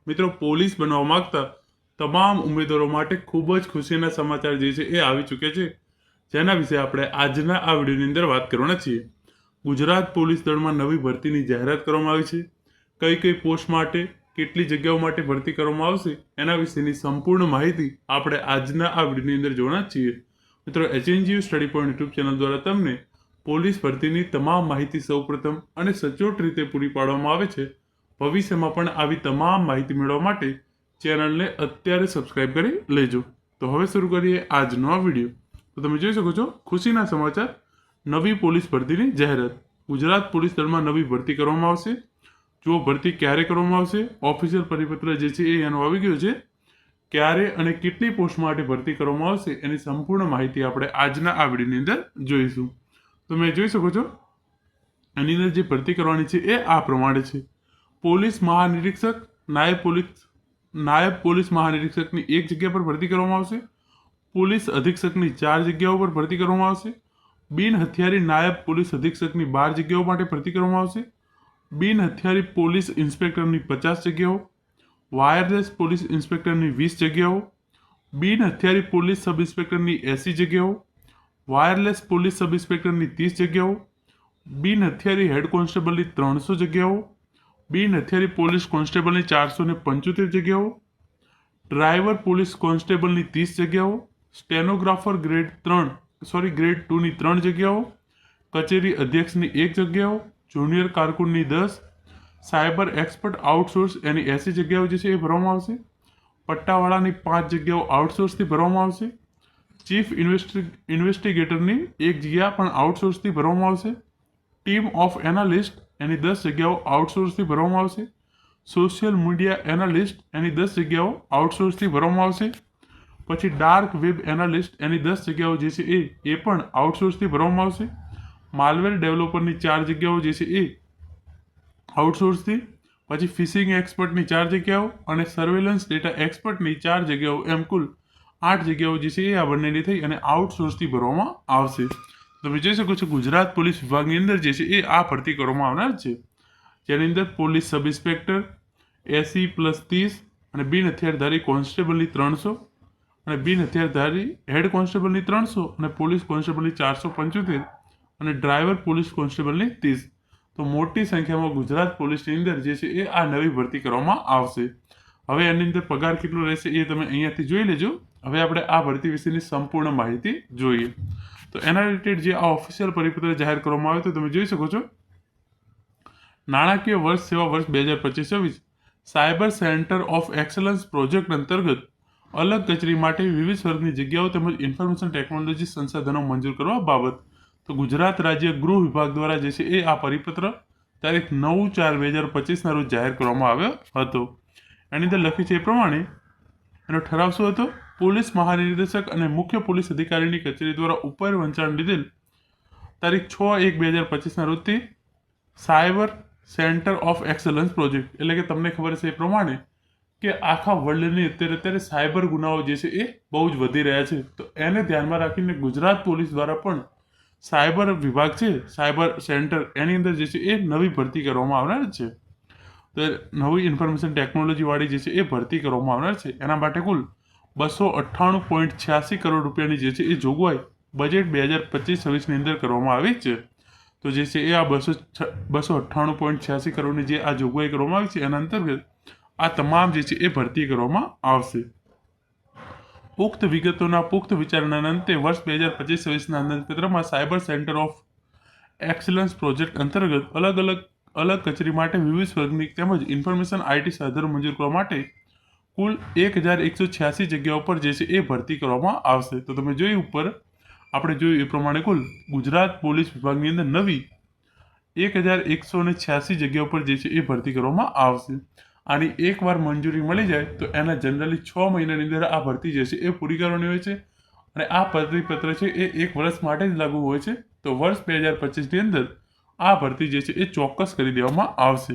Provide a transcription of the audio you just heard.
મિત્રો પોલીસ બનવા માંગતા તમામ ઉમેદવારો માટે ખૂબ જ ખુશીના સમાચાર જે છે એ આવી ચૂક્યા છે, જેના વિશે આપણે આજના આ વિડીયોની અંદર વાત કરવાના છીએ. ગુજરાત પોલીસ દળમાં નવી ભરતીની જાહેરાત કરવામાં આવી છે. કઈ કઈ પોસ્ટ માટે કેટલી જગ્યાઓ માટે ભરતી કરવામાં આવશે એના વિશેની સંપૂર્ણ માહિતી આપણે આજના આ વિડીયોની અંદર જોવાના છીએ. મિત્રો, HNGU study point YouTube channel દ્વારા તમને પોલીસ ભરતીની તમામ માહિતી સૌપ્રથમ અને સચોટ રીતે પૂરી પાડવામાં આવે છે. ભવિષ્યમાં પણ આવી તમામ માહિતી મેળવવા માટે ચેનલને અત્યારે સબસ્ક્રાઇબ કરી લેજો. તો હવે શરૂ કરીએ આજનો આ વિડીયો. તો તમે જોઈ શકો છો ખુશીના સમાચાર, નવી પોલીસ ભરતીની જાહેરાત. ગુજરાત પોલીસ દળમાં નવી ભરતી કરવામાં આવશે. જો ભરતી ક્યારે કરવામાં આવશે, ઓફિશિયલ પરિપત્ર જે છે એ એનો આવી ગયો છે. ક્યારે અને કેટલી પોસ્ટ માટે ભરતી કરવામાં આવશે એની સંપૂર્ણ માહિતી આપણે આજના આ વિડીયોની અંદર જોઈશું. તમે જોઈ શકો છો એની અંદર જે ભરતી કરવાની છે એ આ પ્રમાણે છે. પોલીસ મહાનિરીક્ષક, નાયબ પોલીસ મહાનિરીક્ષકની એક જગ્યા પર ભરતી કરવામાં આવશે. પોલીસ અધિક્ષકની 4 જગ્યાઓ પર ભરતી કરવામાં આવશે. બિન હથિયારી નાયબ પોલીસ અધિક્ષકની 12 જગ્યાઓ માટે ભરતી કરવામાં આવશે. બિન હથિયારી પોલીસ ઇન્સ્પેક્ટરની 50 જગ્યાઓ. વાયરલેસ પોલીસ ઇન્સ્પેક્ટરની 20 જગ્યાઓ. બિન હથિયારી પોલીસ સબ ઇન્સ્પેક્ટરની 80 જગ્યાઓ. વાયરલેસ પોલીસ સબ ઇન્સ્પેક્ટરની 30 જગ્યાઓ. બિન હથિયારી હેડ કોન્સ્ટેબલની 300 જગ્યાઓ. બિન હથિયારી પોલીસ કોન્સ્ટેબલની 475 જગ્યાઓ. ડ્રાઈવર પોલીસ કોન્સ્ટેબલની 30 જગ્યાઓ. સ્ટેનોગ્રાફર ગ્રેડ 2ની 3 જગ્યાઓ. કચેરી અધ્યક્ષની 1 જગ્યાઓ. જુનિયર કારકુનની 10. સાયબર એક્સપર્ટ આઉટસોર્સ એની 80 જગ્યાઓ જે છે એ ભરવામાં આવશે. પટ્ટાવાળાની 5 જગ્યાઓ આઉટસોર્સથી ભરવામાં આવશે. ચીફ ઇન્વેસ્ટિગેટરની 1 જગ્યા પણ આઉટસોર્સથી ભરવામાં આવશે. ટીમ ઓફ એનાલિસ્ટ એની 10 જગ્યાઓ આઉટસોર્સથી ભરવામાં આવશે. સોશિયલ મીડિયા એનાલિસ્ટ એની 10 જગ્યાઓ આઉટસોર્સથી ભરવામાં આવશે. પછી ડાર્ક વેબ એનાલિસ્ટ એની 10 જગ્યાઓ જે છે એ પણ આઉટસોર્સથી ભરવામાં આવશે. માલવેર ડેવલપરની 4 જગ્યાઓ જે છે એ આઉટસોર્સથી. પછી ફિશિંગ એક્સપર્ટની 4 જગ્યાઓ અને સર્વેલન્સ ડેટા એક્સપર્ટની 4 જગ્યાઓ, એમ કુલ 8 જગ્યાઓ જે છે એ આ બંનેની થઈ અને આઉટસોર્સથી ભરવામાં આવશે. તમે જોઈ શકો છો ગુજરાત પોલીસ વિભાગની અંદર જે છે એ આ ભરતી કરવામાં આવનાર છે, જેની અંદર પોલીસ સબ ઇન્સ્પેક્ટર 80+30 અને બિન હથિયારધારી કોન્સ્ટેબલની 300 અને બિન હથિયારધારી હેડ કોન્સ્ટેબલની 300 અને પોલીસ કોન્સ્ટેબલની 475 અને ડ્રાઈવર પોલીસ કોન્સ્ટેબલની 30. તો મોટી સંખ્યામાં ગુજરાત પોલીસની અંદર જે છે એ આ નવી ભરતી કરવામાં આવશે. હવે એની અંદર પગાર કેટલો રહેશે એ તમે અહીંયાથી જોઈ લેજો. હવે આપણે આ ભરતી વિશેની સંપૂર્ણ માહિતી જોઈએ. તો એના રિલેટેડ જે આ ઓફિશિયલ પરિપત્ર જાહેર કરવામાં આવ્યો તો તમે જોઈ શકો છો. નાણાકીય વર્ષ સેવા વર્ષ 2025-26 cyber centre of excellence project અંતર્ગત અલગ કચેરી માટે વિવિધ વર્ગની જગ્યાઓ તેમજ ઇન્ફોર્મેશન ટેકનોલોજી સંસાધનો મંજૂર કરવા બાબત તો ગુજરાત રાજ્ય ગૃહ વિભાગ દ્વારા જે છે એ આ પરિપત્ર તારીખ 9/4/2025 રોજ જાહેર કરવામાં આવ્યો હતો. એની અંદર લખ્યું છે એ પ્રમાણે એનો ઠરાવ શું હતો? પોલીસ મહાનિર્દેશક અને મુખ્ય પોલીસ અધિકારીની કચેરી દ્વારા ઉપર વંચાણ લીધેલ તારીખ 6/1/2025 રોજથી cyber centre of excellence project, એટલે કે તમને ખબર છે એ પ્રમાણે કે આખા વર્લ્ડની અત્યારે સાયબર ગુનાઓ જે છે એ બહુ જ વધી રહ્યા છે. તો એને ધ્યાનમાં રાખીને ગુજરાત પોલીસ દ્વારા પણ સાયબર વિભાગ છે, સાયબર સેન્ટર, એની અંદર જે છે એ નવી ભરતી કરવામાં આવનાર છે. તો નવી ઇન્ફોર્મેશન ટેકનોલોજીવાળી જે છે એ ભરતી કરવામાં આવનાર છે. એના માટે કુલ 298.86 કરોડ રૂપિયાની જે છે એ જોગવાઈ બજેટ 2025-26ની અંદર કરવામાં આવી છે. તો જે છે એ આ 298.86 કરોડની જે આ જોગવાઈ કરવામાં આવી છે એના અંતર્ગત આ તમામ જે છે એ ભરતી કરવામાં આવશે. પુખ્ત વિગતોના પુખ્ત વિચારણાના અંતે વર્ષ 2025-26ના અંદાજપત્રમાં cyber centre of excellence project અંતર્ગત અલગ કચેરી માટે વિવિધ વર્ગની તેમજ ઇન્ફોર્મેશન આઈટી સાધનો મંજૂર કરવા માટે કુલ 1186 જગ્યાઓ પર જે છે એ ભરતી કરવામાં આવશે. તો તમે જોયું ઉપર આપણે જોયું એ પ્રમાણે કુલ ગુજરાત પોલીસ વિભાગની અંદર નવી 1186 જગ્યાઓ પર જે છે એ ભરતી કરવામાં આવશે. આની એકવાર મંજૂરી મળી જાય તો એના જનરલી 6 મહિનાની અંદર આ ભરતી જે છે એ પૂરી કરવાની હોય છે અને આ પરિપત્ર છે એ 1 વર્ષ માટે જ લાગુ હોય છે. તો વર્ષ 2025ની અંદર આ ભરતી જે છે એ ચોક્કસ કરી દેવામાં આવશે.